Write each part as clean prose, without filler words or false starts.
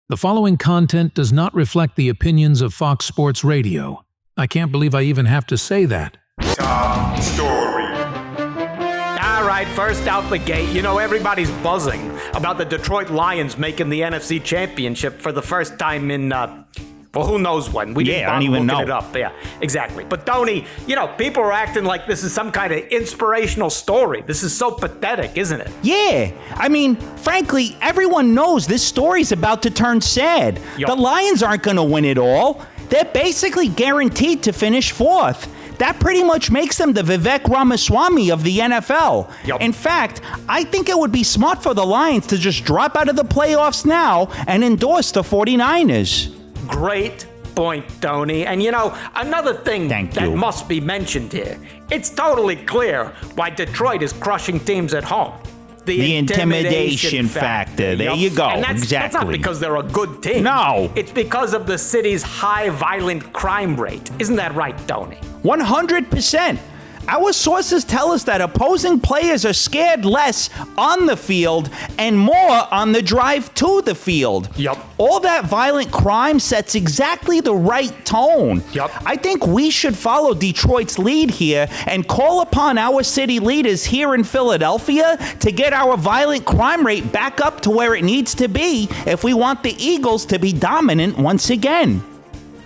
The following content does not reflect the opinions of Fox Sports Radio. I can't believe I even have to say that. Top story. All right, first out the gate, everybody's buzzing about the Detroit Lions making the NFC Championship for the first time in, who knows when. I don't even know. It up. Yeah, exactly. But Tony, people are acting like this is some kind of inspirational story. This is so pathetic, isn't it? Yeah. I mean, frankly, everyone knows this story's about to turn sad. Yep. The Lions aren't going to win it all. They're basically guaranteed to finish fourth. That pretty much makes them the Vivek Ramaswamy of the NFL. Yep. In fact, I think it would be smart for the Lions to just drop out of the playoffs now and endorse the 49ers. Great point, Tony. And another thing that must be mentioned here. It's totally clear why Detroit is crushing teams at home. The intimidation factor. There you go. And that's not because they're a good team. No. It's because of the city's high violent crime rate. Isn't that right, Tony? 100%. Our sources tell us that opposing players are scared less on the field and more on the drive to the field. Yep. All that violent crime sets exactly the right tone. Yep. I think we should follow Detroit's lead here and call upon our city leaders here in Philadelphia to get our violent crime rate back up to where it needs to be if we want the Eagles to be dominant once again.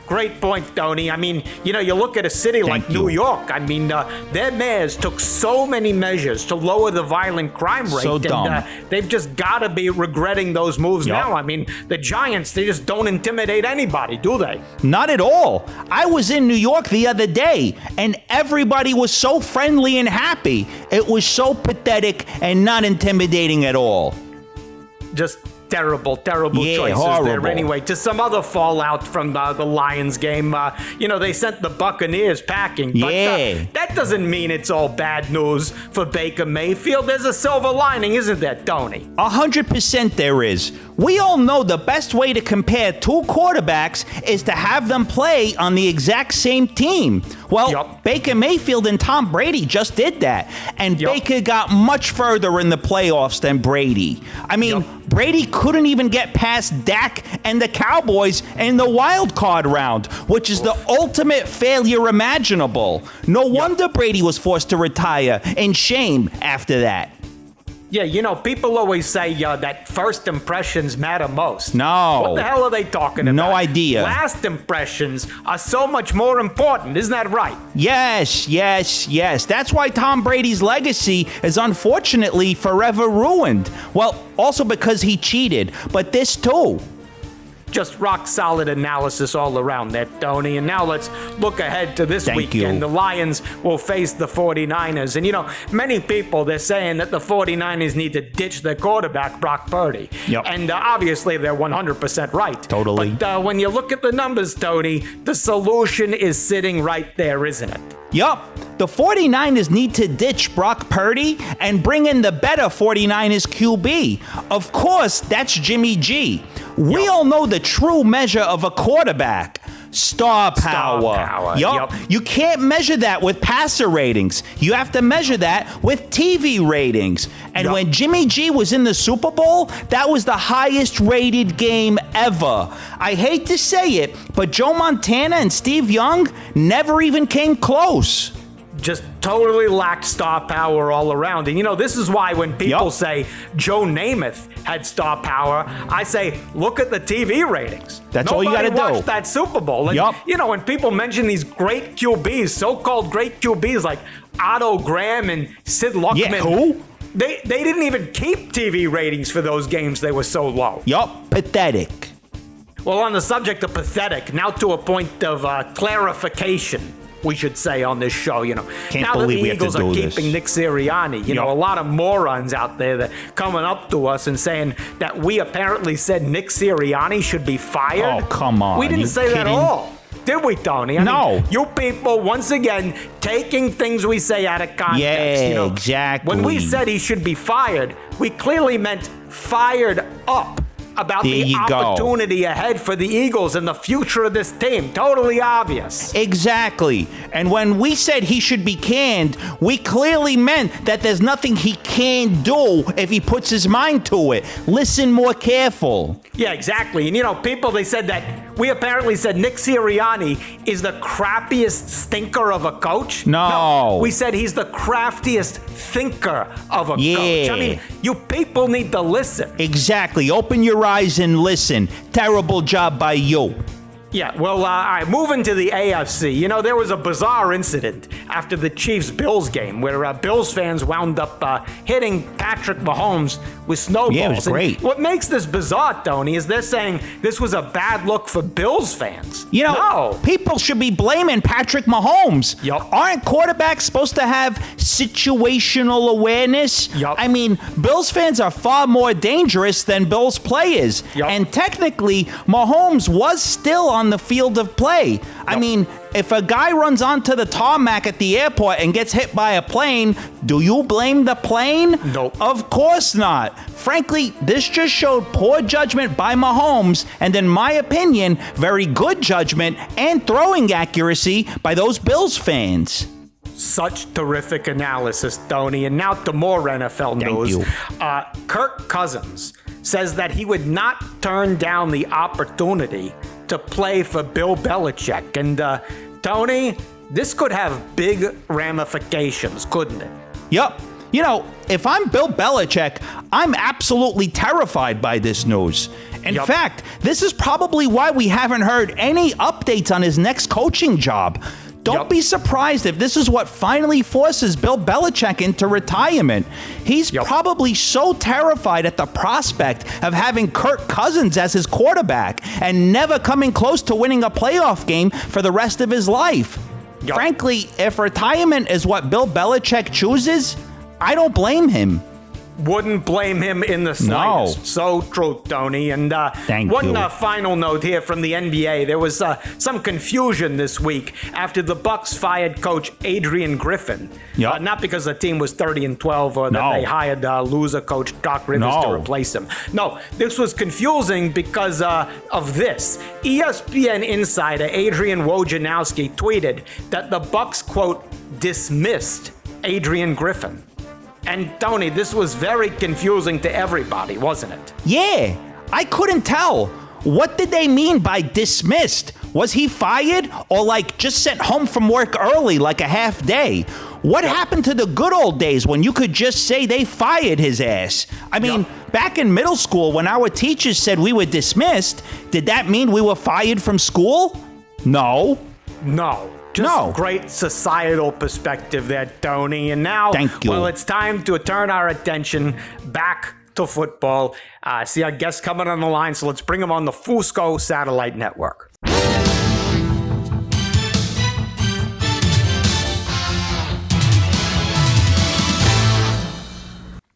Great point, Tony. I mean, you look at a city like New York. I mean, their mayors took so many measures to lower the violent crime rate. So dumb. And they've just got to be regretting those moves now. I mean, the Giants, they just don't intimidate anybody, do they? Not at all. I was in New York the other day, and everybody was so friendly and happy. It was so pathetic and not intimidating at all. Just terrible choices horrible. There. Anyway, to some other fallout from the Lions game, they sent the Buccaneers packing. But that doesn't mean it's all bad news for Baker Mayfield. There's a silver lining, isn't there, Tony? 100% there is. We all know the best way to compare two quarterbacks is to have them play on the exact same team. Well, Baker Mayfield and Tom Brady just did that. And Baker got much further in the playoffs than Brady. I mean, Brady couldn't even get past Dak and the Cowboys in the wild card round, which is the ultimate failure imaginable. No wonder Brady was forced to retire in shame after that. Yeah, people always say that first impressions matter most. No. What the hell are they talking about? No idea. Last impressions are so much more important. Isn't that right? Yes. That's why Tom Brady's legacy is unfortunately forever ruined. Well, also because he cheated, but this too. Just rock solid analysis all around there, Tony. And now let's look ahead to this weekend. The Lions will face the 49ers. And many people, they're saying that the 49ers need to ditch their quarterback, Brock Purdy. Yep. And obviously they're 100% right. Totally. But when you look at the numbers, Tony, the solution is sitting right there, isn't it? Yup. The 49ers need to ditch Brock Purdy and bring in the better 49ers QB. Of course, that's Jimmy G. We all know the true measure of a quarterback. Star power. Yup. You can't measure that with passer ratings. You have to measure that with TV ratings. And when Jimmy G was in the Super Bowl, that was the highest rated game ever. I hate to say it, but Joe Montana and Steve Young never even came close. Just totally lacked star power all around. And this is why when people say Joe Namath had star power, I say, look at the TV ratings. That's all you got to do. Nobody watched that Super Bowl. And, when people mention these great QBs, so-called great QBs like Otto Graham and Sid Luckman. Yeah, who? They didn't even keep TV ratings for those games. They were so low. Yup, pathetic. Well, on the subject of pathetic, now to a point of clarification, we should say on this show, Can't now that believe the we have to Eagles are do keeping this. Nick Sirianni, a lot of morons out there that coming up to us and saying that we apparently said Nick Sirianni should be fired. Oh, come on. We didn't say that at all. Did we, Tony? I mean, you people, once again, taking things we say out of context. Yeah, exactly. When we said he should be fired, we clearly meant fired up. about There the you go. opportunity ahead for the Eagles and the future of this team. Totally obvious. Exactly. And when we said he should be canned, we clearly meant that there's nothing he can do if he puts his mind to it. Listen more careful. Yeah, exactly. And, people, they said that we apparently said Nick Sirianni is the crappiest stinker of a coach. No. We said he's the craftiest thinker of a Yeah. coach. I mean, you people need to listen. Exactly. Open your eyes and listen. Terrible job by you. Yeah, well, all right, moving to the AFC. There was a bizarre incident after the Chiefs-Bills game where Bills fans wound up hitting Patrick Mahomes with snowballs. Yeah, it was great. And what makes this bizarre, Tony, is they're saying this was a bad look for Bills fans. No. People should be blaming Patrick Mahomes. Yup. Aren't quarterbacks supposed to have situational awareness? Yup. I mean, Bills fans are far more dangerous than Bills players. Yup. And technically, Mahomes was still on the field of play. I mean, if a guy runs onto the tarmac at the airport and gets hit by a plane, do you blame the plane? Nope. Of course not. Frankly, this just showed poor judgment by Mahomes, and in my opinion, very good judgment and throwing accuracy by those Bills fans. Such terrific analysis, Tony. And now to more NFL news. you. Kirk Cousins says that he would not turn down the opportunity to play for Bill Belichick. And Tony, this could have big ramifications, couldn't it? Yup. If I'm Bill Belichick, I'm absolutely terrified by this news. In Yup. fact, this is probably why we haven't heard any updates on his next coaching job. Don't Yup. be surprised if this is what finally forces Bill Belichick into retirement. He's Yup. probably so terrified at the prospect of having Kirk Cousins as his quarterback and never coming close to winning a playoff game for the rest of his life. Yup. Frankly, if retirement is what Bill Belichick chooses, I don't blame him. Wouldn't blame him in the slightest. No. So true, Tony. And Thank one you. Final note here from the NBA. There was some confusion this week after the Bucks fired coach Adrian Griffin. Yup. Not because the team was 30-12 or that No. they hired loser coach Doc Rivers to No. replace him. No, this was confusing because of this. ESPN insider Adrian Wojnarowski tweeted that the Bucks, quote, dismissed Adrian Griffin. And Tony, this was very confusing to everybody, wasn't it? Yeah, I couldn't tell. What did they mean by dismissed? Was he fired or just sent home from work early like a half day? What happened to the good old days when you could just say they fired his ass? I mean, back in middle school when our teachers said we were dismissed, did that mean we were fired from school? No. No. Just great societal perspective there, Tony. And now, Thank you. well, it's time to turn our attention back to football. See our guest coming on the line, so let's bring him on the Fusco Satellite Network.